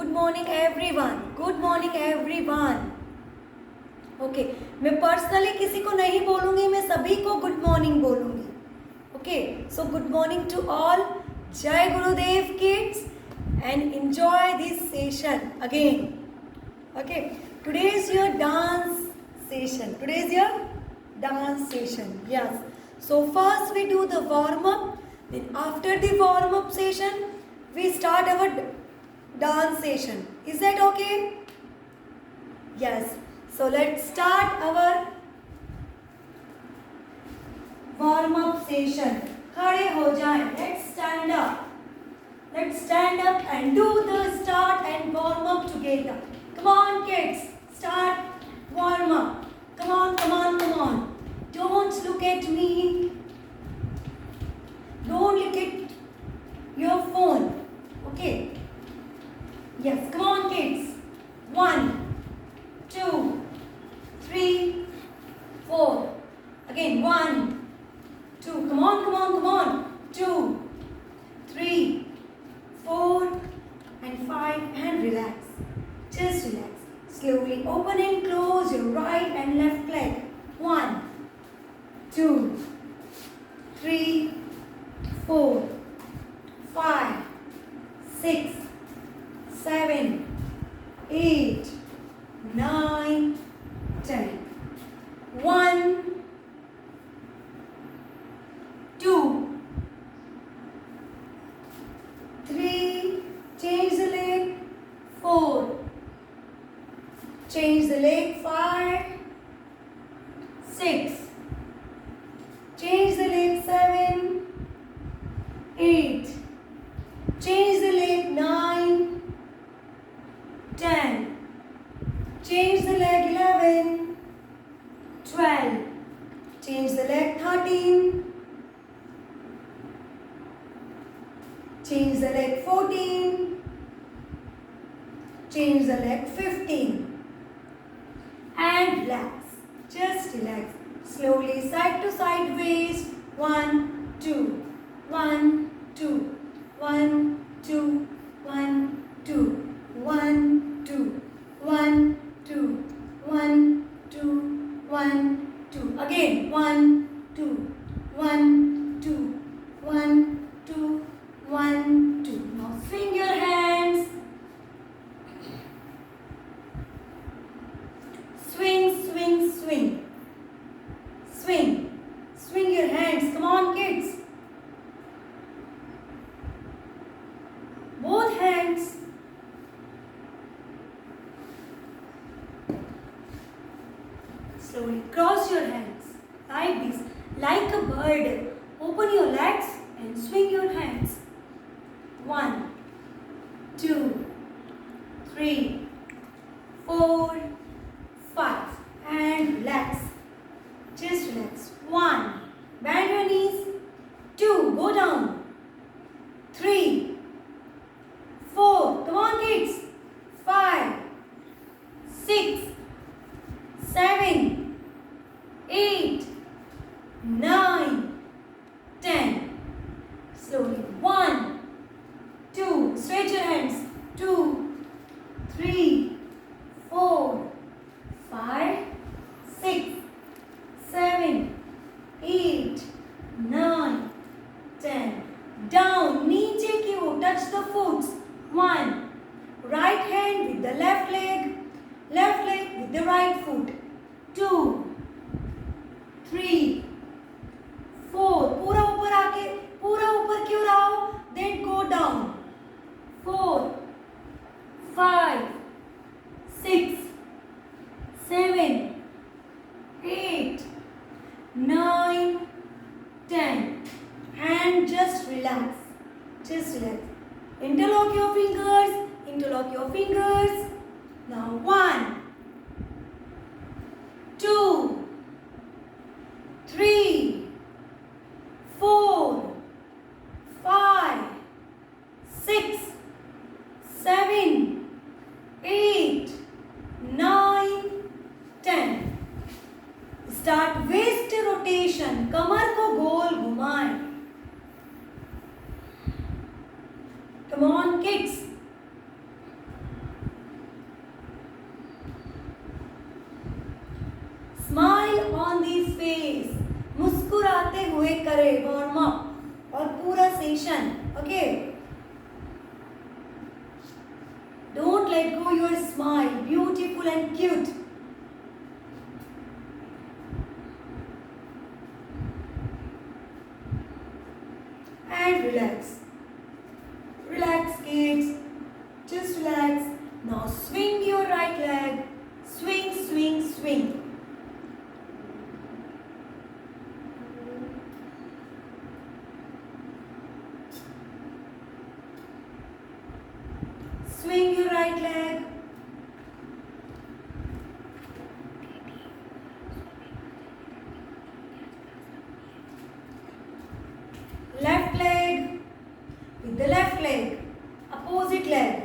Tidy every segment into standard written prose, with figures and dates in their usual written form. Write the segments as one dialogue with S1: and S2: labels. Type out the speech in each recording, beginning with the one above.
S1: Good morning everyone, good morning everyone. Okay, मैं personally किसी को नहीं बोलूँगी, मैं सभी को गुड मॉर्निंग बोलूँगी। Okay, so good morning to all. जय Gurudev kids and enjoy this session again. Okay, today is your dance session. Today is your dance session. Yes. So first we do the warm up. Then after the warm up session, we start our dance session. Is that okay? Yes. So let's start our warm up session. खड़े हो जाएं. Let's stand up. Let's stand up and do the start and warm up together. Come on kids, start warm up. Come on, come on, come on. Don't look at me. Don't look at your phone. Okay? Yes, come on kids. 1, 2, 3, 4. Again, 1, 2. Come on, come on, come on. 2, 3, 4 and 5 and relax. Just relax. Slowly open and close your right and left leg. 1, 2, 3, 4, 5, 6, 7, 8, 9, 10. 1, 2, 3, change the leg, 4, change the leg, 5, 6, change the leg, 7, 8, change the leg, 9, 10, change the leg, 11, 12, change the leg, 13, change the leg, 14, change the leg, 15 and relax. Just relax. Slowly side to side waist. 1, 2, 1, 2, 1, 2, 1, 2, 1, 2, 1, 2, 1, 2, 1, 2. Again 1, 2, 1, 2, 1, 2, 1, 2. Now swing your hands. Swing, swing, swing. Swing. Swing your hands. Come on, kids. Both hands. Slowly cross your hands like this, like a bird. Open your legs and swing your hands. 1, 2, 3, 4, 5 and relax. Just relax. 1, bend your knees. 2, go down. 3, 4, come on kids. 5, 6, 7, 8, 9, 10. Slowly. 1, 2, stretch your hands. 2, 3, 4, 5, 6, 7, 8, 9, 10. Down, नीचे की ओर, touch the foot. 1, right hand with the left leg with the right foot. 2, 3, 4, पूरा ऊपर आके, पूरा ऊपर क्यों रहो? Then go down. 4, 5, 6, 7, 8, 9, 10. And just relax. Just relax. Interlock your fingers. Interlock your fingers. Now 1, 2, 3, 4, 5, 6, 7, 8, 9, 10. Start waist rotation. कमर को गोल घुमाएं. Come on kids. करे वार्म अप और पूरा session. Okay, don't let go your smile, beautiful and cute. And relax. Relax, kids. Just relax. Now swing your right leg. Swing, swing, swing. Swing your right leg. Left leg with the left leg. Opposite leg.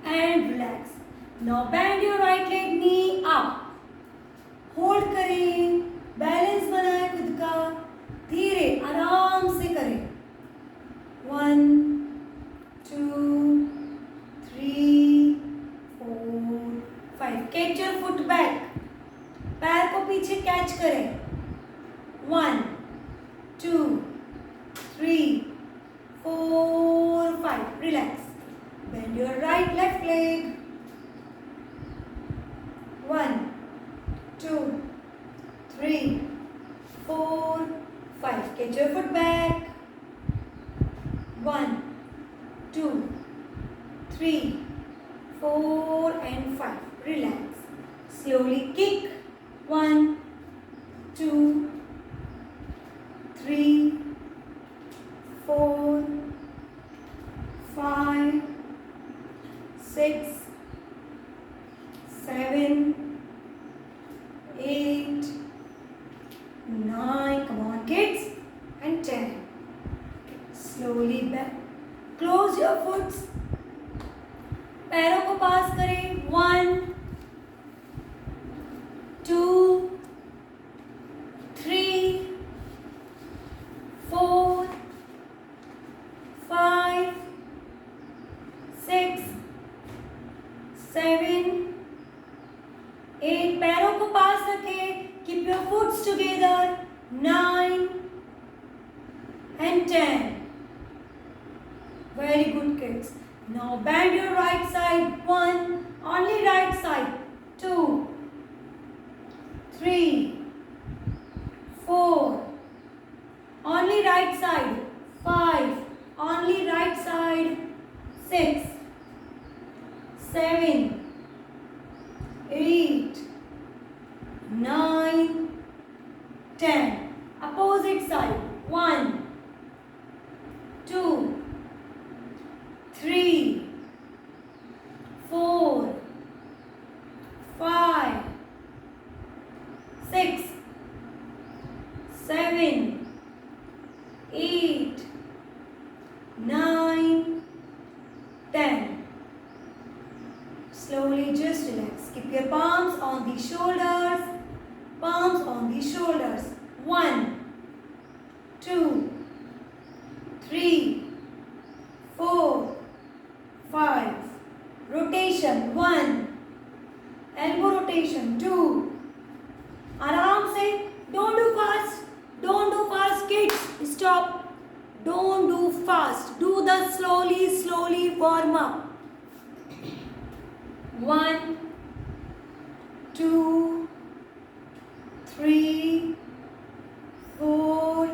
S1: And relax. Now bend your right leg, knee up. Hold करें, balance बनाए खुद का, धीरे आराम से करें. 1 2 3 4 5. Catch your foot back. पैर को पीछे कैच करें. 1 2 3 4 5. Relax. Bend your right left leg. 1 2 3 4 5. Get your foot back. 1 2 3 4 and 5. Relax. Slowly kick. 1 2 3 4 5 6 7 8 9. Come on, kids. And 10. Slowly back. Close your foot. पैरों को पास करें. 1 2 3 4 5 6 7 8. पैरों को पास रखें. Keep your foot together. 9 and 10. Very good, kids. Now bend your right side. 1. Only right side. 2 3 4. Only right side. 5. Only right side. 6 7 8 9 10. Opposite side. 1 2 3 4 5 6 7 8 9 10. Slowly just relax. Keep your palms on the shoulders. Palms on the shoulders. 1 2 3 4 5. Rotation. 1. Elbow rotation. 2. आराम से. Don't do fast. Don't do fast, kids. Stop. Don't do fast. Do the slowly warm up. 1 2 3 4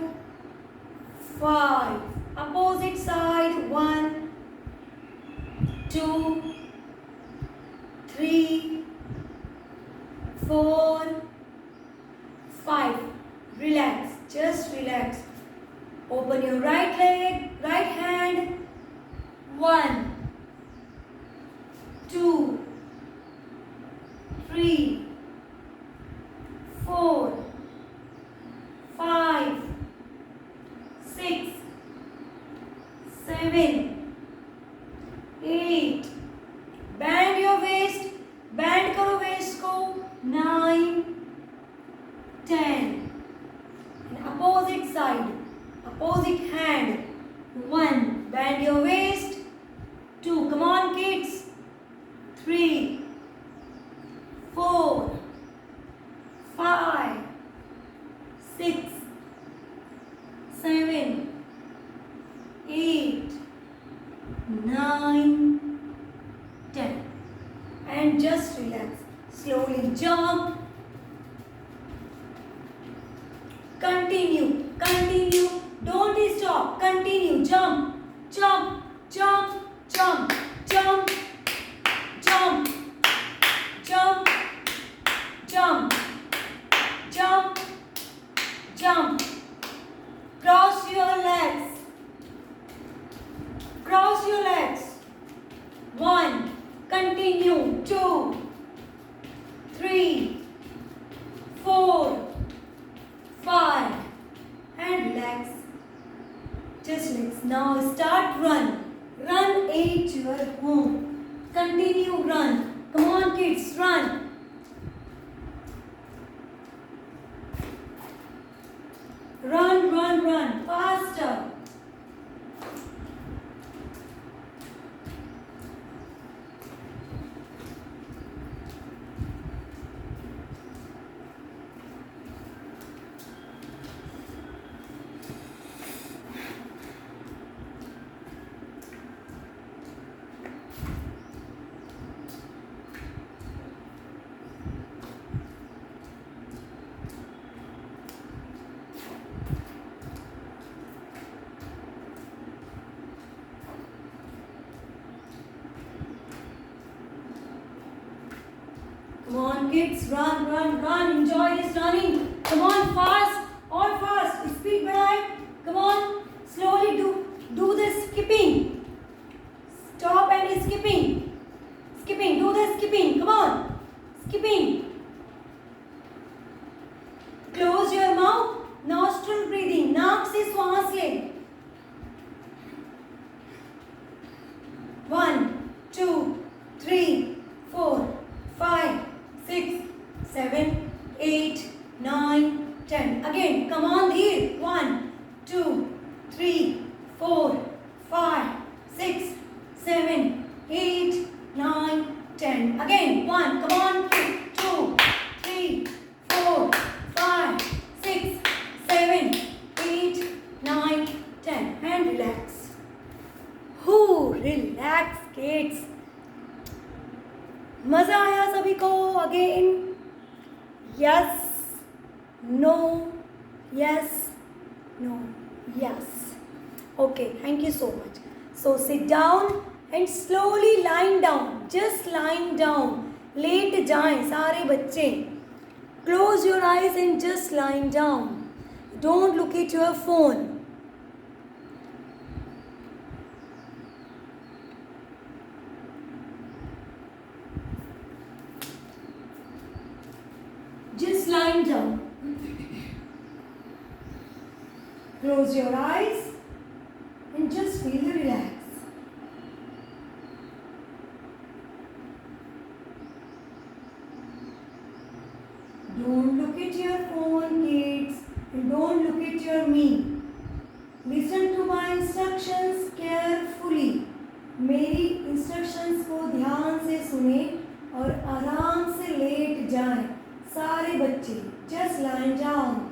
S1: 5. Opposite side. 1 2 3 4 5. Relax. Just relax. Open your right leg, right hand. 1 2 3 4 5 6 7 8. Bend your waist. Bend करो waist को. 9 10. And opposite side. Opposite hand. 1. Bend your waist. 2. Come on, kids. 3 4 Continue. 2, 3, 4, 5. And relax. Just relax. Now start run. Run 8 to your home. Continue run. Come on kids, run. Run, run, run. Faster. Come on kids, run, run, run. Enjoy this running. Come on, fast, all fast. Speed बढ़ाए. Come on, slowly do the skipping. Stop and skipping. Skipping, do the skipping. Come on, skipping. Close your mouth. Nostril breathing. नाक से श्वास ले. 1, 2, 3, 4, 5, 6, 7, 8, 9, 10. Again, come on, Dheer. 1, 2, 3, 4, 5, 6, 7, 8, 9, 10. Again, 1. Come on, 2, 3, 4, 5, 6, 7, 8, 9, 10. And relax. Whoo, relax, kids. मजा आया सभी को? Again yes, no, yes, no, yes. Okay, thank you so much. So sit down and slowly lying down. Just lying down. लेट जाएं सारे बच्चे. Close your eyes and just lying down. Don't look at your phone. Just lying down. Close your eyes and just feel relax. Don't look at your phone, kids, and don't look at your me. Listen to my instructions carefully. मेरी instructions को ध्यान से सुने और आराम से late जाएं. सारे बच्चे just lie down.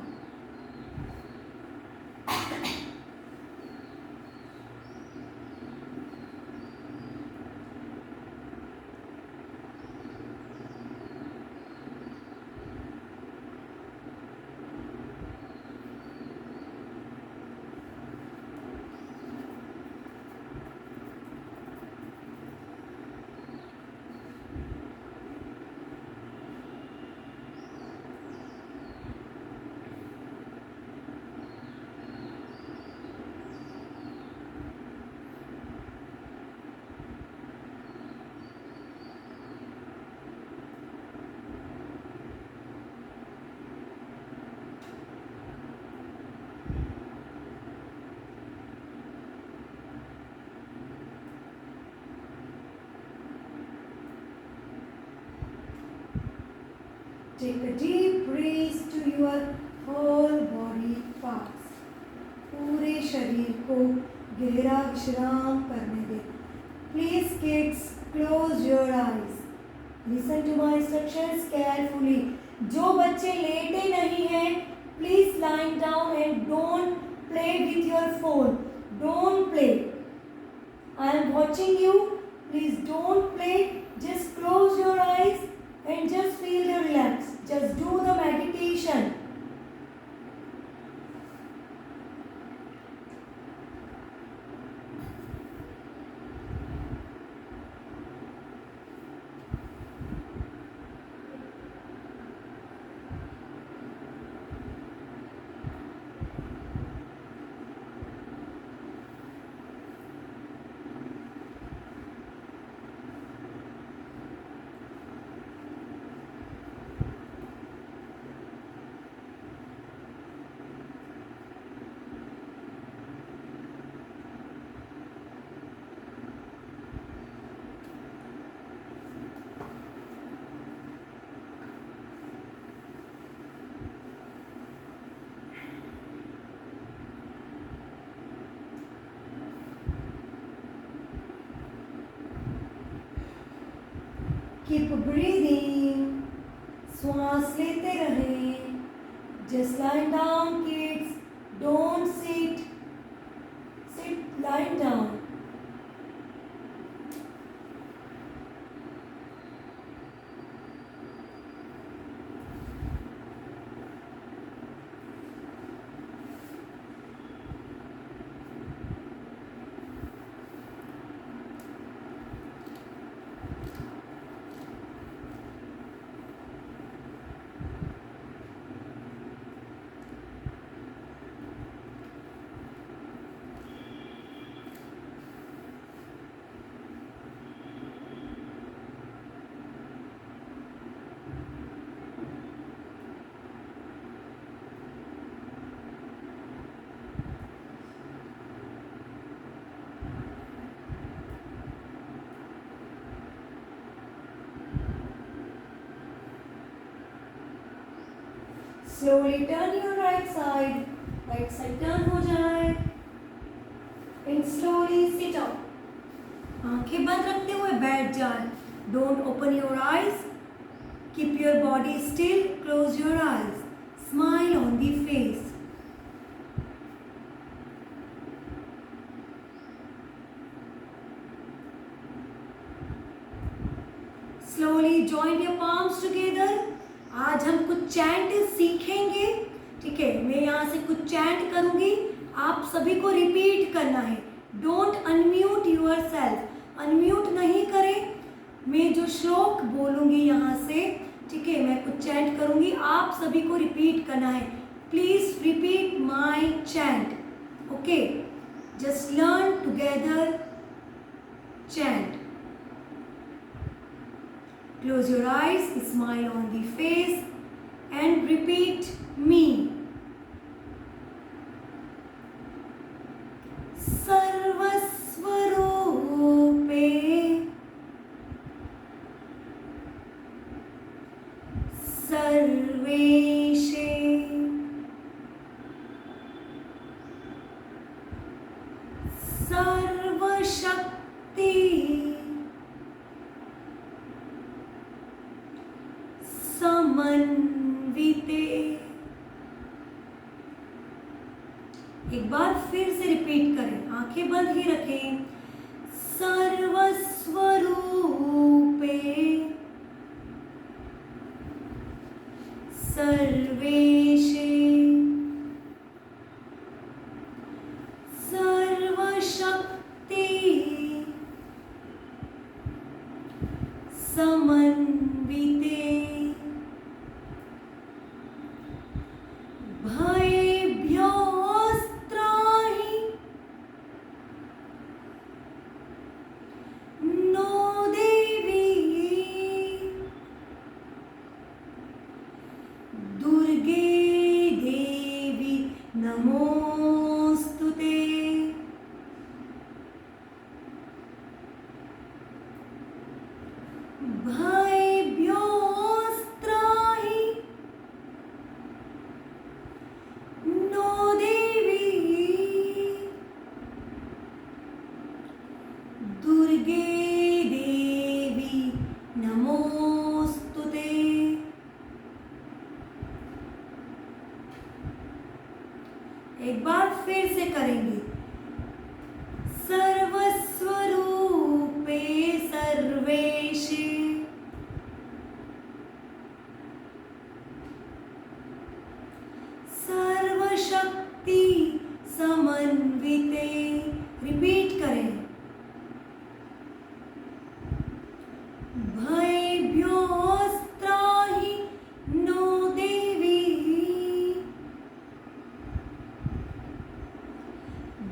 S1: Take a deep breath to your whole body parts. पूरे शरीर को गहरा विश्राम करने दें. Please kids, close your eyes. Listen to my instructions carefully. जो बच्चे लेटे नहीं हैं, please lie down and don't play with your phone. Don't play. I am watching you. Please don't play. Just close your eyes and just feel relaxed. Just do the meditation. Keep breathing, श्वास लेते रहें. Just lie down kids, don't sit, lie down. Slowly turn your right side turn हो जाए. And slowly sit up. आंखें बंद रखते हुए बैठ जाए. Don't open your eyes. Keep your body still. Close your eyes. Smile on the face. Slowly join your palms together. आज हम कुछ चैंट सीखेंगे. ठीक है, मैं यहाँ से कुछ चैंट करूंगी, आप सभी को रिपीट करना है. Don't unmute yourself, unmute नहीं करें. मैं जो श्लोक बोलूंगी यहाँ से, ठीक है, मैं कुछ चैंट करूंगी, आप सभी को रिपीट करना है. Please repeat my chant. Okay, just learn together chant. Close your eyes, smile on the face and repeat me. सर्वस्वरूपे सर्वेशे सर्वशक्ति समन्विते. एक बार फिर से रिपीट करें, आंखें बंद ही रखें. सर्वस्वरूपे सर्वेशे सर्वशक्ति समन्विते. भयेभ्योस्त्राहि नो देवी दुर्गे देवी नमोस्तुते. भयेभ्योस्त्राहि नो देवी दुर्गे देवी नमोस्तुते. एक बार फिर से करेंगे. सर्वस्वरूपे सर्वेशे सर्वशक्ति समन्विते. रिपीट करें. भयेभ्योस्त्राहि नो देवी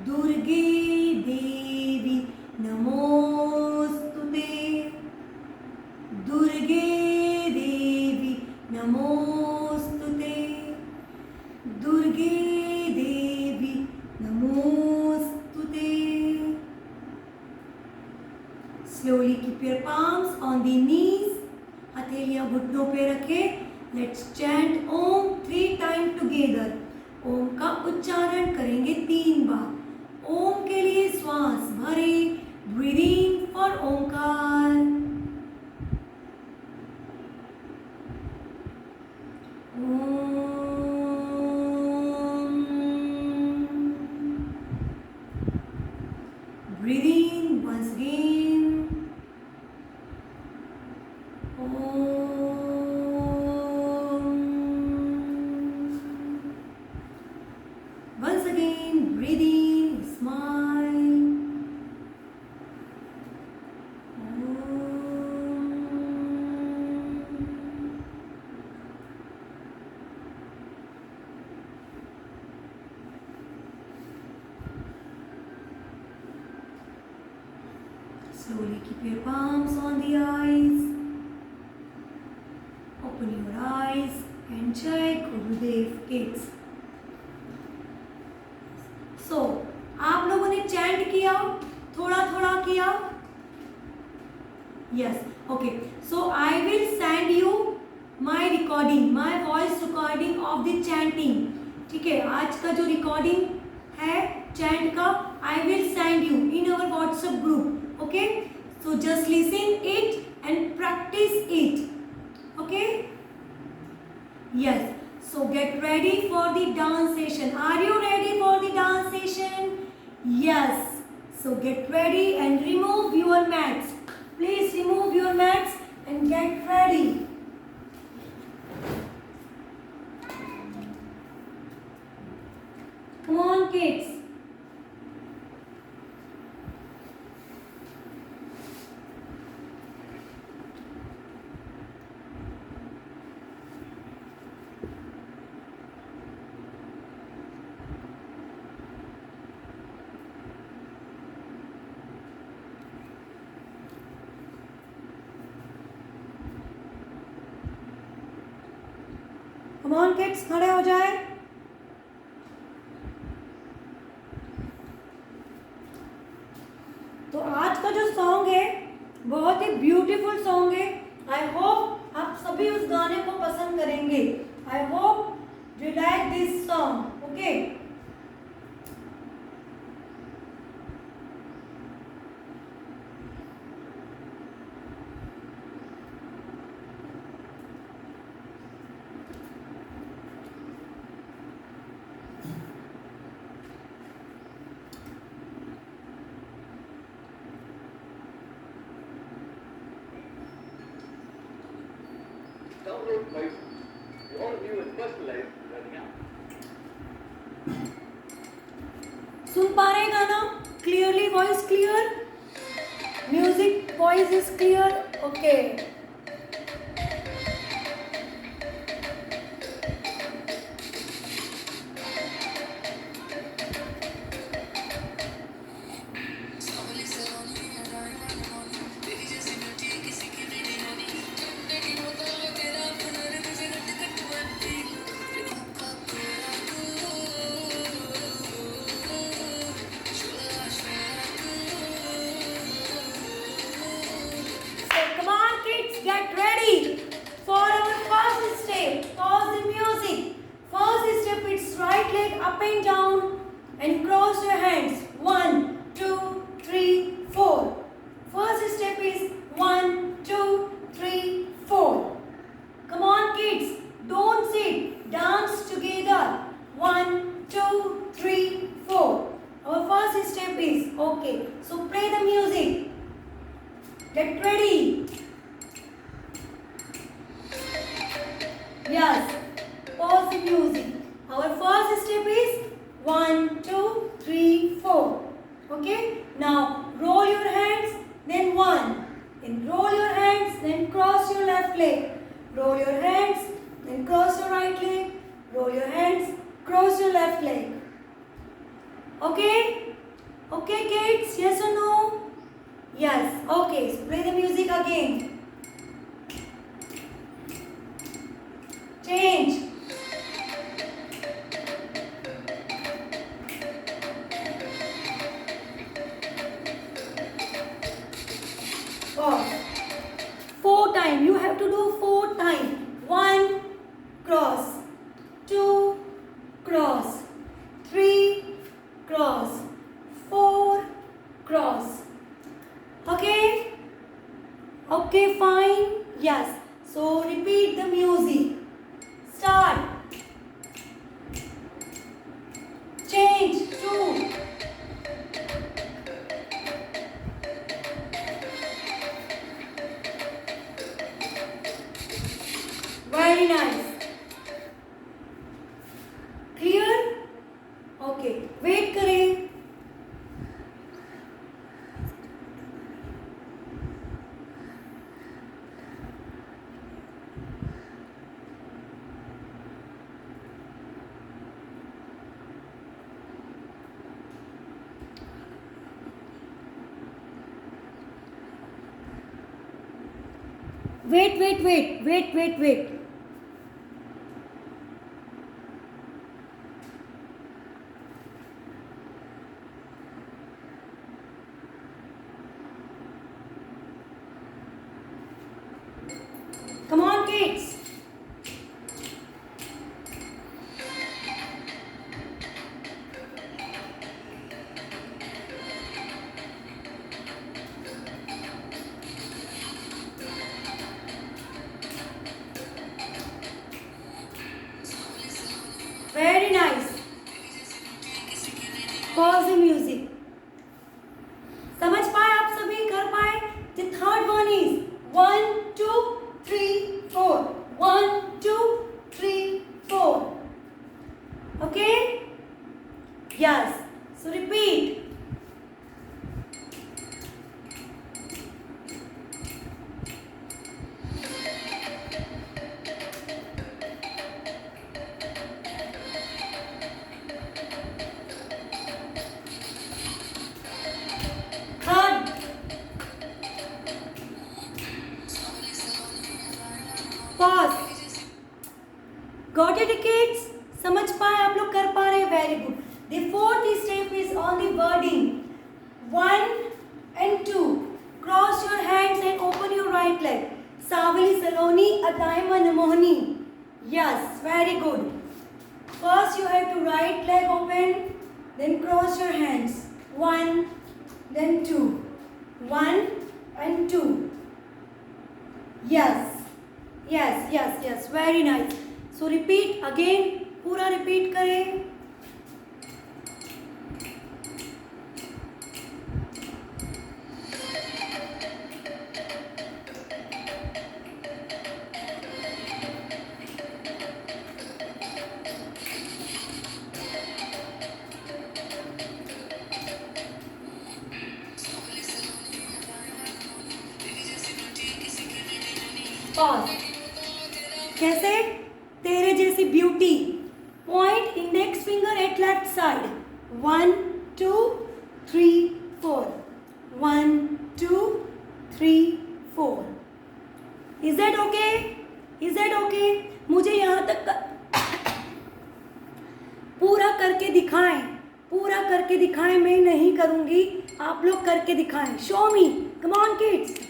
S1: दुर्गे देवी नमोस्तुते. दुर्गे देवी नमोस्तुते. दुर्गे देवी नमोस्तुते. Slowly keep your palms on the knees. हथेलियां घुटनों पे रखें. Let's chant Om 3 times together. ओम का उच्चारण करेंगे 3 बार. ओम के लिए श्वास भरें. Breathing for Omkar. Slowly keep your palms on the eyes. Open your eyes and Jai Gurudev kids. So, आप लोगों ने चैंट किया, थोड़ा थोड़ा किया. Yes, okay. So I will send you my recording, my voice recording of the chanting. ठीक है, आज का जो recording है chant का, I will send you in our WhatsApp group. Okay, so just listen it and practice it. Okay. Yes. So get ready for the dance session. Are you ready for the dance session? Yes. So get ready and remove your mats. Please remove your mats and get ready. Come on, kids. Come on, kids, खड़े हो जाए. तो आज का जो song है बहुत ही beautiful song है. आई होप आप सभी उस गाने को पसंद करेंगे. I hope you like this song. Okay.
S2: Download Live. All new and first live running out.
S1: सुन पा रहे हैं गाना clearly? Voice clear? Music voice is clear? Okay. Get ready for our first step. Pause the music. First step, it's right leg up and down and cross your hands. 1, 2, 3, 4. First step is 1, 2, 3, 4. Come on, kids. Don't sit. Dance together. 1, 2, 3, 4. Our first step is okay. So play the music. Get ready. Yes, pause the music. Our first step is 1, 2, 3, 4. Okay, now roll your hands, then 1. Then roll your hands, then cross your left leg. Roll your hands, then cross your right leg. Roll your hands, cross your left leg. Okay? Okay, kids? Yes or no? Yes. Okay, so play the music again. Change. Pause. 4 times. You have to do 4 times. 1, cross. 2, cross. 3, cross. 4, cross. Okay? Okay, fine. Yes. So repeat the music. Start. Change. 2. Very nice. Clear? Okay. Wait करें. Wait, wait, wait, wait, wait, wait. Come on, kids. Very nice. Pause the music. समझ पाए आप सभी, कर पाए? The third one is 1, 2, 3, 4. 1, 2, 3, 4. Okay? Yes. So repeat. Third. Pause. Got it, kids? समझ पाए आप लोग, कर पा रहे हैं? Very good. The fourth step is on the wording 1 and 2. Cross your hands and open your right leg. Savali Saloni Adaima Namohni. Yes, very good. First you have to right leg open, then cross your hands. 1, then 2. 1 and 2. Yes. Yes, yes, yes. Very nice. So repeat again. पूरा repeat करें. Pause. कैसे? तेरे जैसी beauty. Point index finger at left side. 1, 2, 3, 4. 1, 2, 3, 4. Is that okay? Is that okay? मुझे यहाँ तक पूरा करके दिखाएं. पूरा करके दिखाएं. मैं नहीं करूँगी, आप लोग करके दिखाएं. Show me. Come on, kids.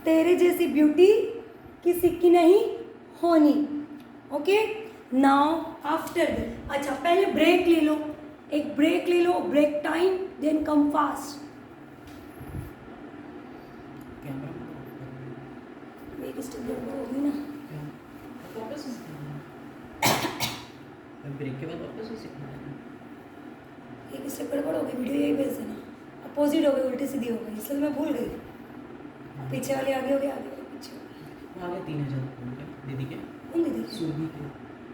S1: तेरे जैसी ब्यूटी किसी की नहीं होनी. Okay, now after that. अच्छा, पहले ब्रेक ले लो. एक ब्रेक ले लो. Break time, then come fast. एक स्टेप होगी ना.
S3: ब्रेक के बाद वापस से सीखना है.
S1: एक स्टेप गड़बड़ हो गई, वीडियो यही भेज देना. अपोजिट हो गई, उल्टी सीधी हो गई, इसलिए मैं भूल गई. पीछे वाले आगे हो गए, आगे वाले पीछे हो गए.
S3: वहाँ के 3000 दीदी के,
S1: कौन दीदी?
S3: सूबी के,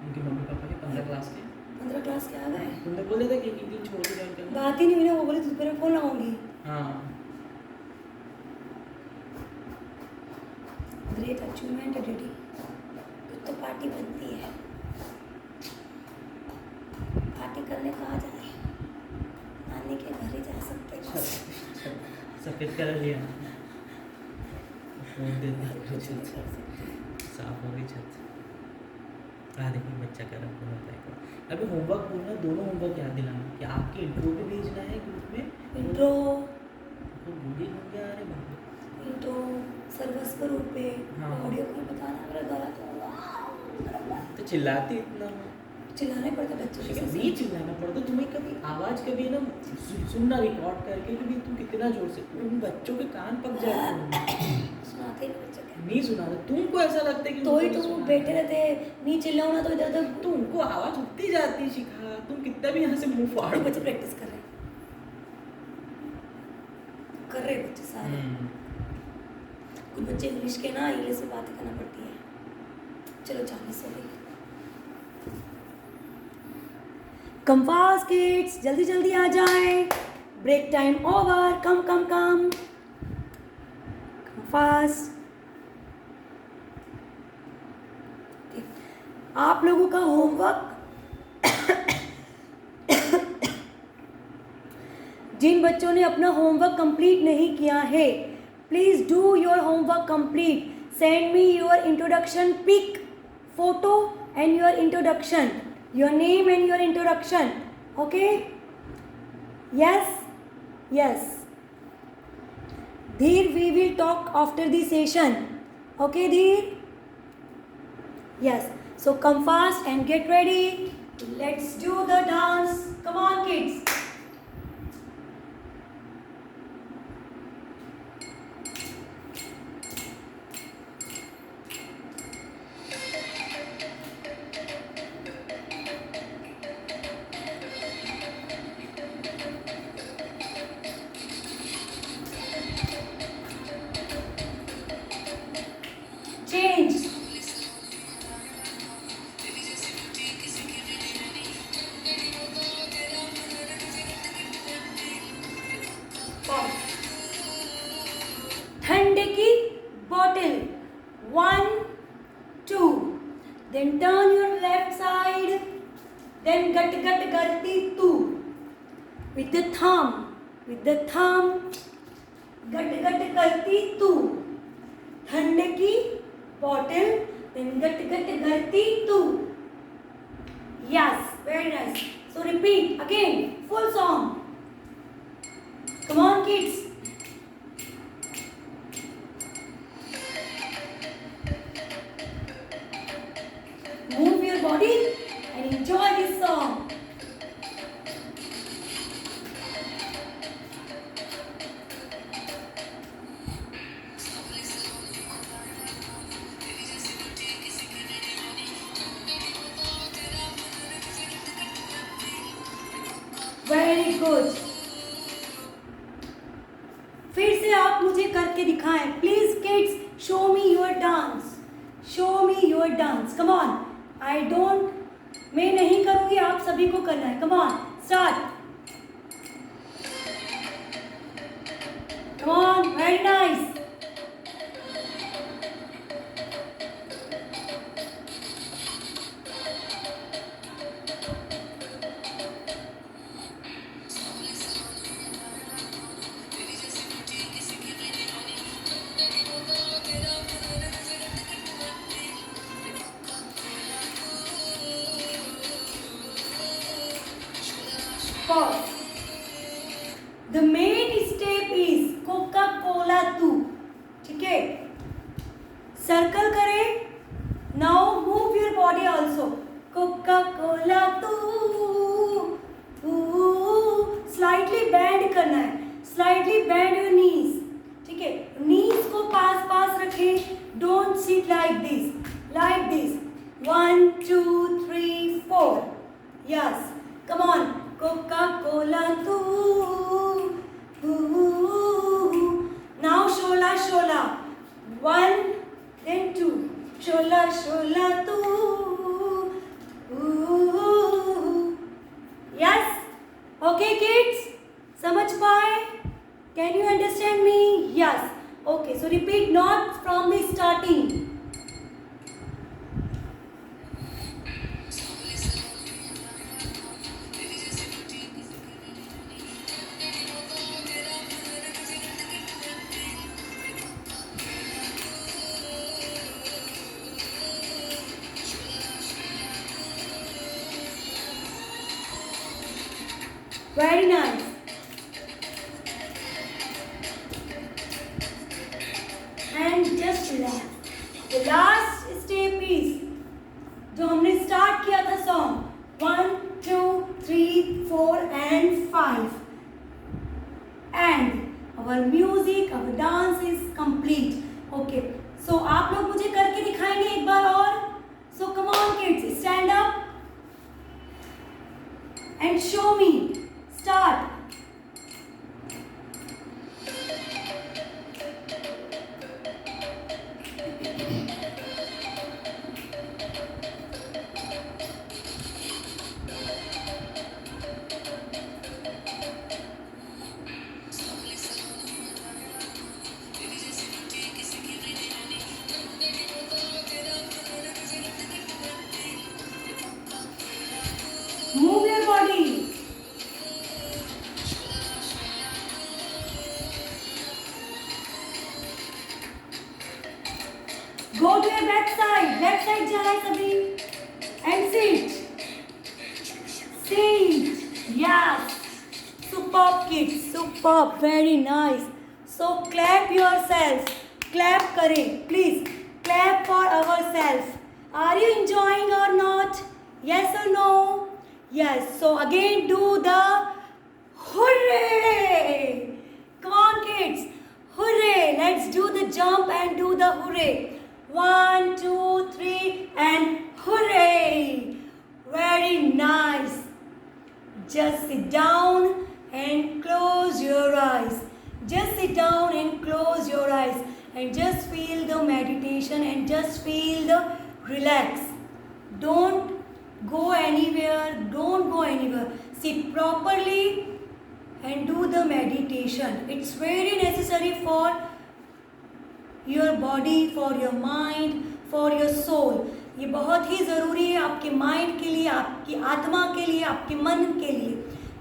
S3: उनके मम्मी पापा के 15 क्लास के.
S1: 15 क्लास के आ गए.
S3: तुमने बोले था कि एक दिन छोड़ के ज्वाइन करना.
S1: बात ही नहीं हुई ना. वो बोले तुझ पर फोन लगाऊंगी.
S3: हाँ.
S1: ग्रेट अचीवमेंट है डैडी. कुछ तो पार्टी बनती है. पार्टी करने कहाँ जाए? नानी के घर ही जा सकते हैं.
S3: सफेद कलर लिया साफ हो गई छत. देखिए बच्चा कर रहा है. अभी होमवर्क बोलना, दोनों होमवर्क याद दिलाना कि आपके इंट्रो भी भेजना है ग्रुप में.
S1: इंट्रो
S3: भूल गया. अरे बाप.
S1: इंट्रो सर्वस्व रूप पे.
S3: हाँ.
S1: ऑडियो में बताना. मेरा गला
S3: तो चिल्लाती इतना.
S1: चिल्लाने पड़ता बच्चों के साथ.
S3: नहीं चिल्लाना पड़ता. तुम्हें कभी आवाज़ कभी ना सुनना रिकॉर्ड करके, क्योंकि तुम कितना जोर से, उन बच्चों के कान पक जाते हैं.
S1: सुनाते ही बच्चों के.
S3: नहीं सुनाते. तुमको ऐसा लगता है कि
S1: तो ही तुम बैठे रहते हैं. नहीं चिल्लाओ ना तो इधर उधर.
S3: तुमको आवाज़ उठती जाती शिखा. तुम कितना भी यहाँ से मुंह फाड़.
S1: बच्चे प्रैक्टिस कर रहे हैं. कर रहे बच्चे सारे. कुछ बच्चे इंग्लिश के ना इंग्लिश में बातें करना पड़ती है. चलो जाने सो गई। कम फास्ट किड्स, जल्दी जल्दी आ जाए, ब्रेक टाइम ओवर, कम कम कम फास्ट। आप लोगों का होमवर्क जिन बच्चों ने अपना होमवर्क कंप्लीट नहीं किया है, please do your homework complete. Send me your introduction pic photo and your introduction, your name and your introduction. Okay, yes yes Dheer, we will talk after the session. Okay Dheer, yes, so come fast and get ready, let's do the dance, come on kids। Change, ठंडे की bottle, 1 2, then turn your left side, then gut gut करती तू, with the thumb गट गट करती तू, ठंडे की bottle, then गट गट करती तू। Yes, very nice. So repeat again, full song. Come on kids. Move your body and enjoy this song. Very good. फिर से आप मुझे करके दिखाएं, please kids, show me your dance, show me your dance, come on. I don't, मैं नहीं करूंगी, आप सभी को करना है, come on start, come on, very nice. Pause. The main step is Coca-Cola तू, ठीक है, सर्कल करें। Now move your body also, Coca-Cola तू, slightly bend करना है, slightly bend your knees, ठीक है, knees को पास पास रखें, don't sit like this, 1 2 3 4, yes, come on, Coca-Cola तू, now shola shola, 1 then 2, shola shola तू, yes, okay kids, समझ पाए? Can you understand me? Yes, okay, so repeat not from the starting. Very nice. And just relax. The last step is जो हमने start किया था song 1 2 3 4 and 5 and our music, our dance is complete. Okay, so आप लोग मुझे करके दिखाएंगे एक बार और। So come on kids, stand up and show me. Start. Go to your back side. Back side जाए सभी. And sit. Sit. Yes. Superb kids. Superb. Very nice. So clap yourselves. Clap करें. Please clap for ourselves. Are you enjoying or not? Yes or no? Yes. So again do the hooray. Come on kids. Hooray. Let's do the jump and do the hooray. 1, 2, 3 and hooray. Very nice. Just sit down and close your eyes. Just sit down and close your eyes and just feel the meditation and just feel the relax. Don't go anywhere. Don't go anywhere. Sit properly and do the meditation. It's very necessary for your body, for your mind, for your soul. ये बहुत ही ज़रूरी है आपके mind के लिए, आपकी आत्मा के लिए, आपके मन के लिए.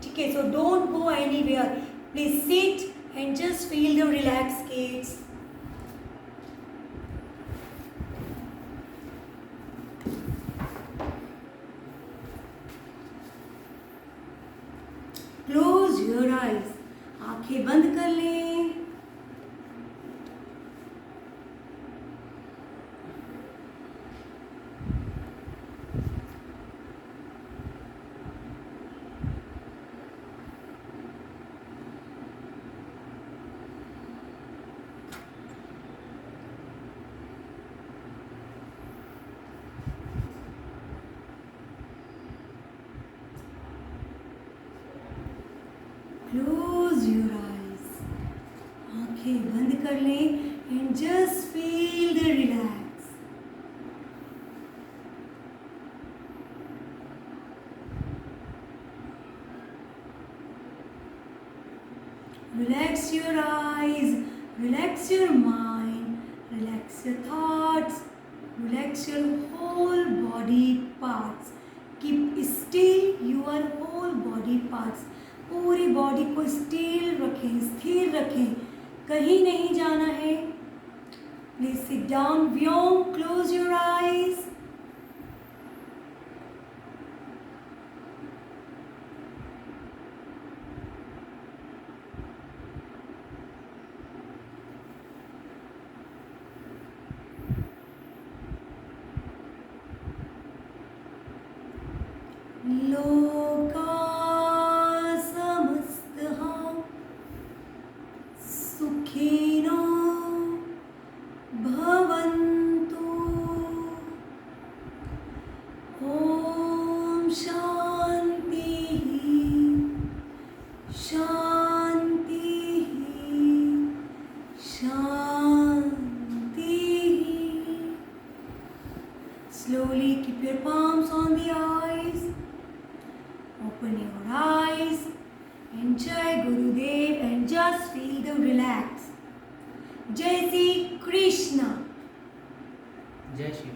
S1: ठीक है. So don't go anywhere. Please sit and just feel the relax, kids. Close your eyes. आंखें बंद कर लें. Close your eyes. आंखें बंद कर लें and just feel the relax. Relax your eyes, relax your mind, relax your thoughts, relax your whole body parts. Keep still your whole body parts. पूरी body को स्टिल रखें, स्थिर रखें, कहीं नहीं जाना है. Please sit down. Vyom, close your eyes. लोका सुखिनो भवन्तु. ओम शांति शांति शांति. Slowly keep your palms on the eyes. Open your eyes. Enjoy Gurudev and just feel the relax. Jai Shri Krishna.
S3: जय श्री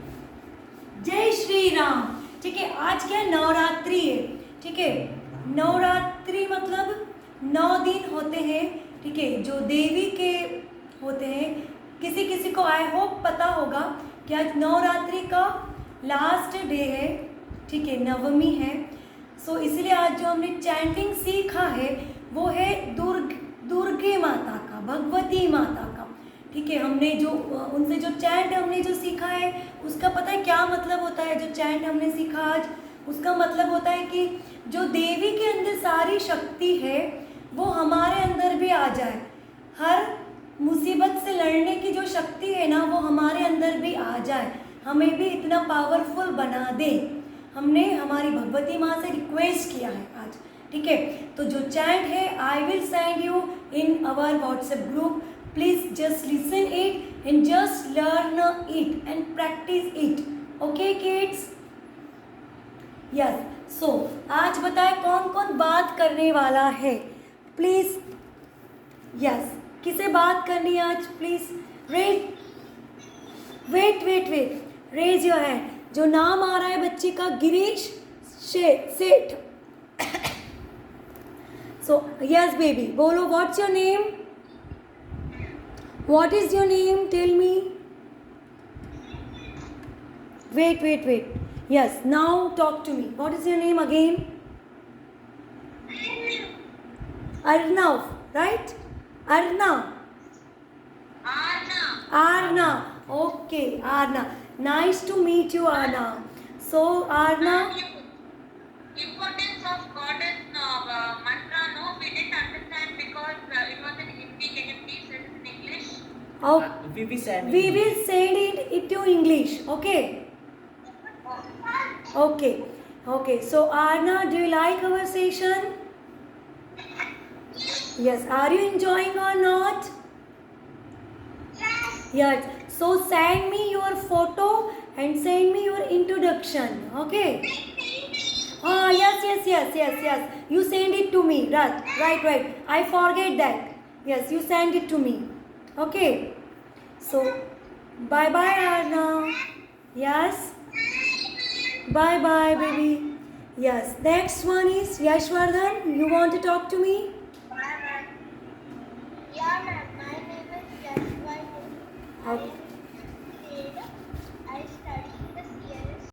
S1: जय श्री राम. ठीक है. आज क्या नवरात्रि है. ठीक है. नवरात्रि मतलब 9 दिन होते हैं. ठीक है. जो देवी के होते हैं. किसी किसी को आई होप पता होगा कि आज नवरात्रि का लास्ट डे है. ठीक है. नवमी है. सो इसलिए आज जो हमने चैंटिंग सीखा है वो है दुर्गे माता का, भगवती माता का. ठीक है. हमने जो उनसे जो चैंट हमने जो सीखा है उसका पता है क्या मतलब होता है. जो चैंट हमने सीखा आज उसका मतलब होता है कि जो देवी के अंदर सारी शक्ति है वो हमारे अंदर भी आ जाए. हर मुसीबत से लड़ने की जो शक्ति है ना वो हमारे अंदर भी आ जाए, हमें भी इतना पावरफुल बना दे. हमने हमारी भगवती माँ से रिक्वेस्ट किया है आज. ठीक है. तो जो चैंट है I will send you in our WhatsApp group. Please just listen it and just learn it and practice it. Okay kids. Yes. So आज बताए कौन कौन बात करने वाला है. प्लीज. यस. किसे बात करनी है आज. Please wait raise your hand. जो नाम आ रहा है बच्चे का Girish Seth. So yes baby बोलो. What's your name. What is your name. Tell me. Wait. Yes, now talk to me. What is your name again? Arnav, right? Arnav. Arna. Okay, Arna. Nice to meet you, Arna. So, Arna.
S4: Importance of goddess mantra, no, we didn't understand because it was in Hindi. Can you please say it in English?
S1: Oh,
S3: we send
S1: we will send it to English. Okay. Okay. So, Arna, do you like our session? Yes. Are you enjoying or not? Yes. So, send me your photo and send me your introduction. Okay. Ah, yes. You send it to me. Right. I forget that. Yes, you send it to me. Okay. So, bye, Arna. Yes. Bye, baby. Yes. Next one is Yashwardhan. You want to talk to me?
S5: Yeah, ma'am. My name is Yashwardhan.
S1: Okay.